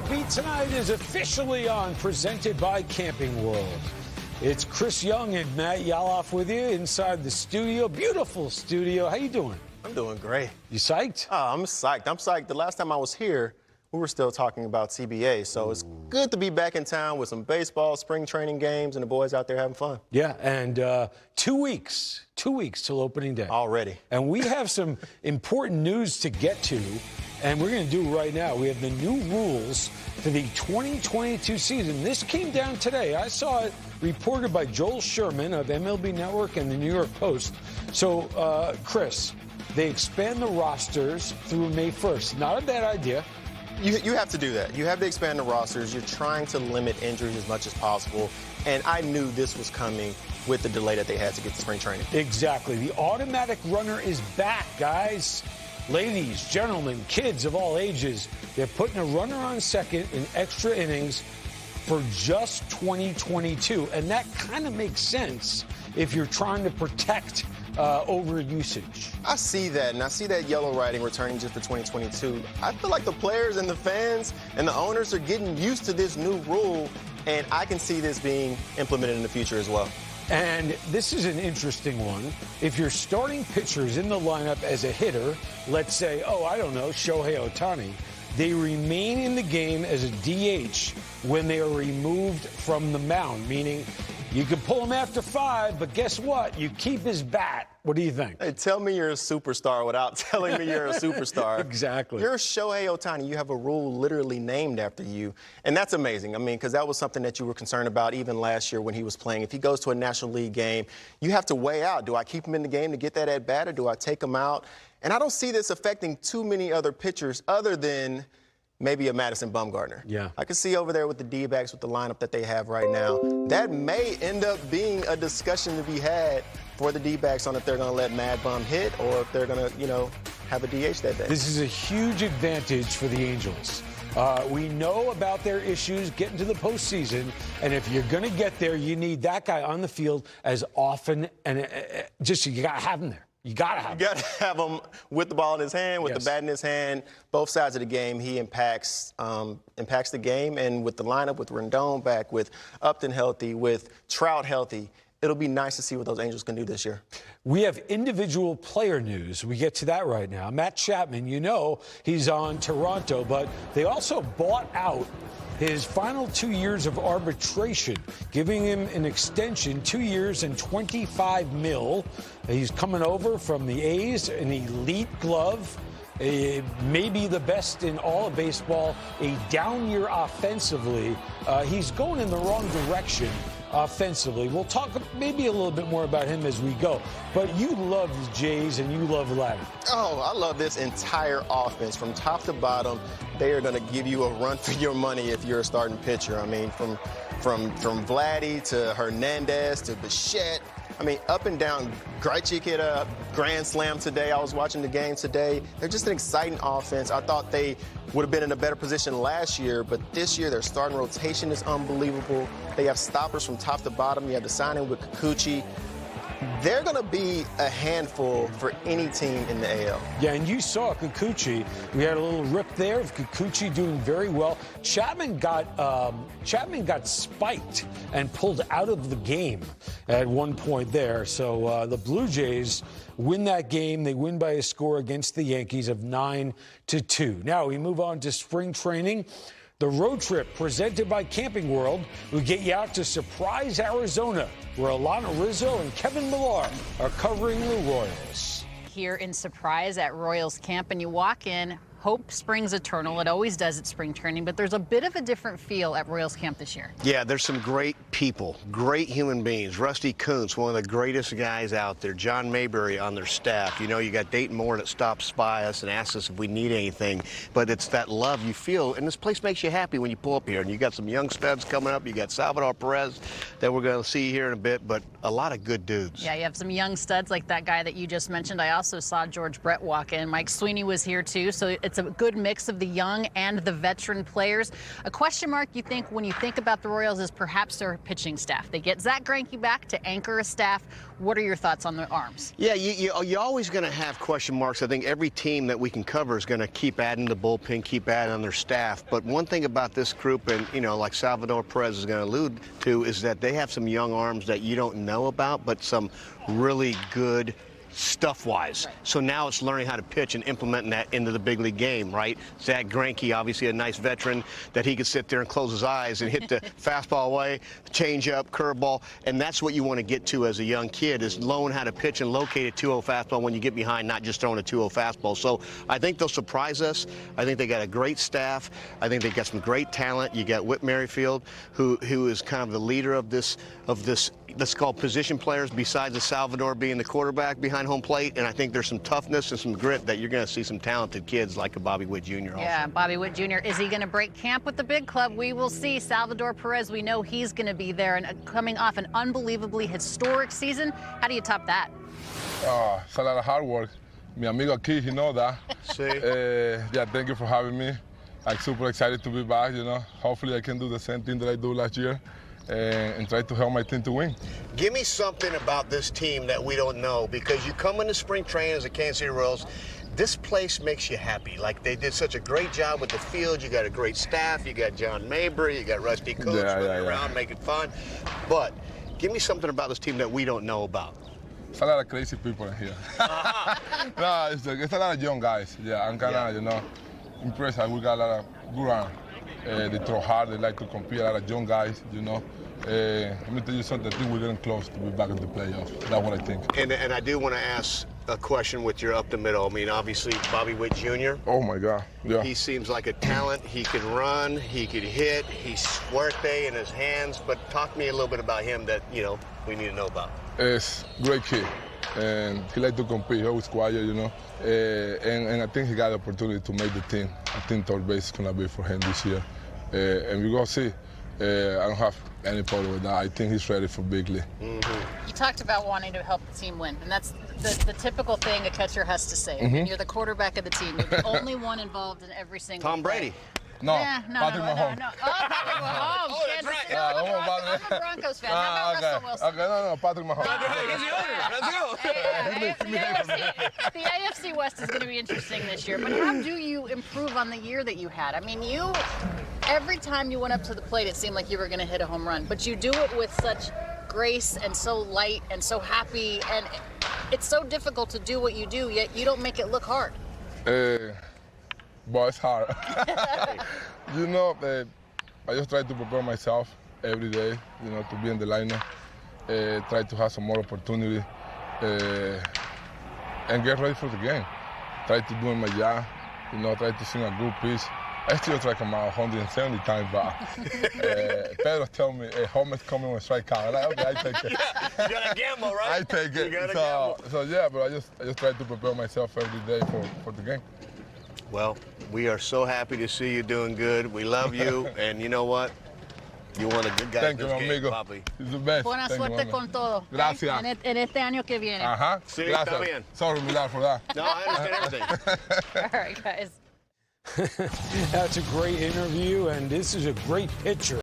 Beat Tonight is officially on, presented by Camping World. It's Chris Young and Matt Yallof with you inside the studio. Beautiful studio. How you doing? I'm doing great. You psyched? Oh, I'm psyched. I'm psyched. The last time I was here, we were still talking about CBA, so it's good to be back in town with some baseball, spring training games, and the boys out there having fun. Yeah, and 2 weeks till opening day. Already. And we have some important news to get to, and we're going to do it right now. We have the new rules for the 2022 season. This came down today. I saw it reported by Joel Sherman of MLB Network and the New York Post. So, Chris, they expand the rosters through May 1st. Not a bad idea. You have to do that. You have to expand the rosters. You're trying to limit injuries as much as possible. And I knew this was coming with the delay that they had to get to spring training. Exactly. The automatic runner is back, guys. Ladies, gentlemen, kids of all ages, they're putting a runner on second in extra innings for just 2022. And that kind of makes sense if you're trying to protect over usage. I see that, and I see that yellow writing returning just for 2022. I feel like the players and the fans and the owners are getting used to this new rule, and I can see this being implemented in the future as well. And this is an interesting one. If you're starting pitchers in the lineup as a hitter, let's say, Shohei Ohtani, they remain in the game as a DH when they are removed from the mound, meaning you can pull him after 5, but guess what? You keep his bat. What do you think? Hey, tell me you're a superstar without telling me you're a superstar. Exactly. You're Shohei Ohtani. You have a rule literally named after you. And that's amazing. I mean, because that was something that you were concerned about even last year when he was playing. If he goes to a National League game, you have to weigh out, do I keep him in the game to get that at bat or do I take him out? And I don't see this affecting too many other pitchers other than maybe a Madison Bumgarner. Yeah. I can see over there with the D-backs with the lineup that they have right now, that may end up being a discussion to be had for the D-backs on if they're going to let Mad Bum hit or if they're going to, have a DH that day. This is a huge advantage for the Angels. We know about their issues getting to the postseason, and if you're going to get there, you need that guy on the field as often, and you got to have him there. You got to have him. You got to have him with the ball in his hand, with the bat in his hand. Both sides of the game, he impacts the game. And with the lineup, with Rendon back, with Upton healthy, with Trout healthy, it'll be nice to see what those Angels can do this year. We have individual player news. We get to that right now. Matt Chapman, he's on Toronto, but they also bought out his final 2 years of arbitration, giving him an extension, 2 years and $25 million. He's coming over from the A's, an elite glove, maybe the best in all of baseball, a down year offensively. He's going in the wrong direction offensively. We'll talk maybe a little bit more about him as we go. But you love the Jays and you love Vladdy. Oh, I love this entire offense from top to bottom. They are going to give you a run for your money if you're a starting pitcher. I mean, from Vladdy to Hernandez to Bichette. I mean, up and down. Grichuk hit a grand slam today. I was watching the game today. They're just an exciting offense. I thought they would have been in a better position last year, but this year their starting rotation is unbelievable. They have stoppers from top to bottom. You have the signing with Kikuchi. They're going to be a handful for any team in the AL. Yeah, and you saw Kikuchi. We had a little rip there of Kikuchi doing very well. Chapman got spiked and pulled out of the game at one point there. So the Blue Jays win that game. They win by a score against the Yankees of 9-2. Now we move on to spring training. The road trip presented by Camping World will get you out to Surprise, Arizona, where Alana Rizzo and Kevin Millar are covering the Royals. Here in Surprise at Royals Camp, and you walk in, hope springs eternal. It always does at spring training, but there's a bit of a different feel at Royals Camp this year. Yeah, there's some great people, great human beings. Rusty Kuntz, one of the greatest guys out there. John Mayberry on their staff. You got Dayton Moore that stops by us and asks us if we need anything. But it's that love you feel, and this place makes you happy when you pull up here. And you got some young studs coming up. You got Salvador Perez that we're going to see here in a bit, but a lot of good dudes. Yeah, you have some young studs like that guy that you just mentioned. I also saw George Brett walk in. Mike Sweeney was here too, so it's It's a good mix of the young and the veteran players. A question mark, you think, when you think about the Royals is perhaps their pitching staff. They get Zach Greinke back to anchor a staff. What are your thoughts on their arms? Yeah, you're always going to have question marks. I think every team that we can cover is going to keep adding the bullpen, keep adding on their staff. But one thing about this group, and, you know, like Salvador Perez is going to allude to, is that they have some young arms that you don't know about, but some really good stuff-wise. Right. So now it's learning how to pitch and implementing that into the big league game, right? Zach Greinke, obviously a nice veteran, that he could sit there and close his eyes and hit the fastball away, change-up, curveball, and that's what you want to get to as a young kid, is learn how to pitch and locate a 2-0 fastball when you get behind, not just throwing a 2-0 fastball. So I think they'll surprise us. I think they got a great staff. I think they got some great talent. You got Whit Merrifield, who is kind of the leader of this, let's call position players, besides the Salvador being the quarterback behind home plate. And I think there's some toughness and some grit that you're going to see some talented kids like a Bobby Witt Jr. also. Yeah, Bobby Witt Jr. Is he going to break camp with the big club? We will see. Salvador Perez, we know he's going to be there, and coming off an unbelievably historic season. How do you top that? It's a lot of hard work. Mi amigo aquí, he know that. Yeah, thank you for having me. I'm super excited to be back, you know. Hopefully I can do the same thing that I do last year. And try to help my team to win. Give me something about this team that we don't know, because you come into spring training as a Kansas City Royals, this place makes you happy. Like, they did such a great job with the field. You got a great staff. You got John Mabry. You got Rusty Coates running around making fun. But give me something about this team that we don't know about. It's a lot of crazy people in here. No, it's a lot of young guys. Yeah, I'm kind of, you know, impressed. We got a lot of good arms. They throw hard, they like to compete, a lot of young guys, you know. Let me tell you something, I think we're getting close to be back in the playoffs. That's what I think. And I do want to ask a question with your up the middle. I mean, obviously, Bobby Witt Jr. Oh, my God, yeah. He seems like a talent. He can run, he could hit, he's suerte in his hands. But talk to me a little bit about him that, you know, we need to know about. He's a great kid, and he likes to compete. He's always quiet, you know. And I think he got the opportunity to make the team. I think third base is going to be for him this year. And we're going to see. I don't have any problem with that. I think he's ready for big league. You talked about wanting to help the team win, and that's the typical thing a catcher has to say. I mean, you're the quarterback of the team. You're the only one involved in every single Tom Brady. No, yeah, Patrick Mahomes. No. Oh, Patrick Mahomes. Oh, that's right. I'm a Broncos fan. How about Russell Wilson? Okay, no, Patrick Mahomes. He's the owner. Let's go. The AFC West is going to be interesting this year, but how do you improve on the year that you had? I mean, every time you went up to the plate, it seemed like you were going to hit a home run, but you do it with such grace and so light and so happy, and it's so difficult to do what you do, yet you don't make it look hard. But it's hard. You know, I just try to prepare myself every day, you know, to be in the lineup, try to have some more opportunity, and get ready for the game. Try to do my job, you know, try to sing a good piece. I still try to come out 170 times, but Pedro tell me, home is coming with strike out. I'm like, okay, I take it. You got to gamble, right? I take it. So yeah, but I just try to prepare myself every day for the game. Well, we are so happy to see you doing good. We love you, and you know what? You're one of the good guys Thank in you, this game, amigo. Bobby. He's the best. Buena suerte con todo. Gracias. En este año que viene. Ajá. Sí, está bien. Sorry, Milad, for that. No, I understand everything. All right, guys. That's a great interview, and this is a great pitcher.